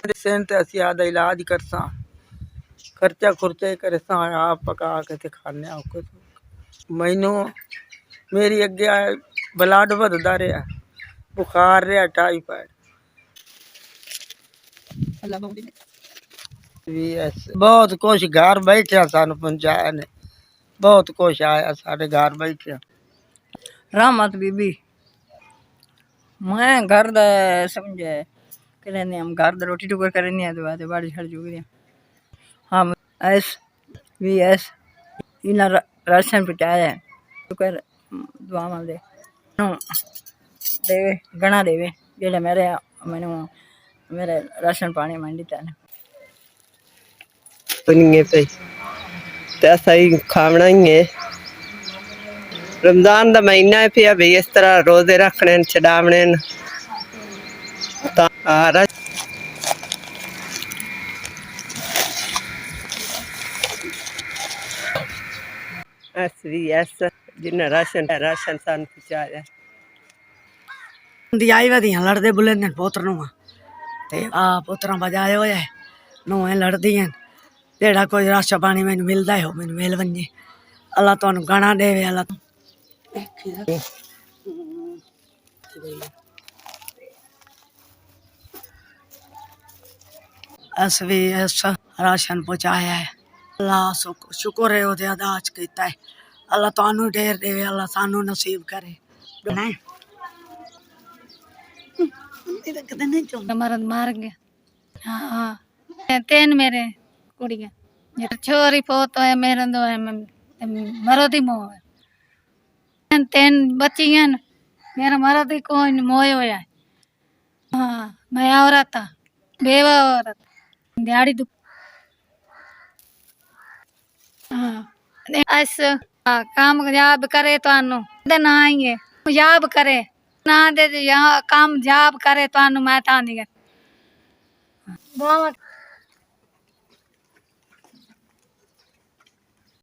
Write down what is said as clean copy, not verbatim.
सेन ते असी आदा इलाज करसा खर्चा खुर्चा ही करे सा आप पका के ते खाने औके मैनू मेरी अगे ब्लड बधदा रहा बुखार रहा टाइफाइड बहुत कुछ घर बैठे सानू पहुंचाया ने बहुत कुछ आया साढ़े घर बैठे। रहमत बीबी मैं घर दा समझे करें हम घर दा रोटी टुकर करें तो बात बाड़ी छड़ जुग हम SVS इना राशन पहुंचाया टुकर दुआवां दे देवे गणा देवे जेड़ा मेरे मैनू मेरे राशन पानी मंडी तने पे ऐसा ही खावना ही है। रमजान का महीना है फिर भी इस तरह रोजे रखने छडावने SVS जिन्हें राशन सान पहुंचाया आई वधियां लड़दे बुलंदे पुत्र नू ते आ पुत्रा बजाए होया नूहें लड़दियां जेड़ा कोई राशन पानी मैनू मिलदा है मैनू मिल वने अल्लाह तुहानू गाना देवे अल्लाह SVS राशन पहुंचाया है अल्लाह शुक्र है ओदे अदाज कीता है अल्लाह तुहानू ढेर देवे अल्लाह सानू नसीब करे मरद मार गया हाँ तीन मेरे कुड़ियाँ छोरी पोत है मेरे दो है मरद ही मोह तीन बच्चियां मेरा मरद ही कोई मोह होया हाँ मैं औरत था बेवा औरत दिहाड़ी दुख हाँ अस कामयाब करे तो ना ही है याब करे ना दे यहाँ कामयाब करे तो मैं तांदी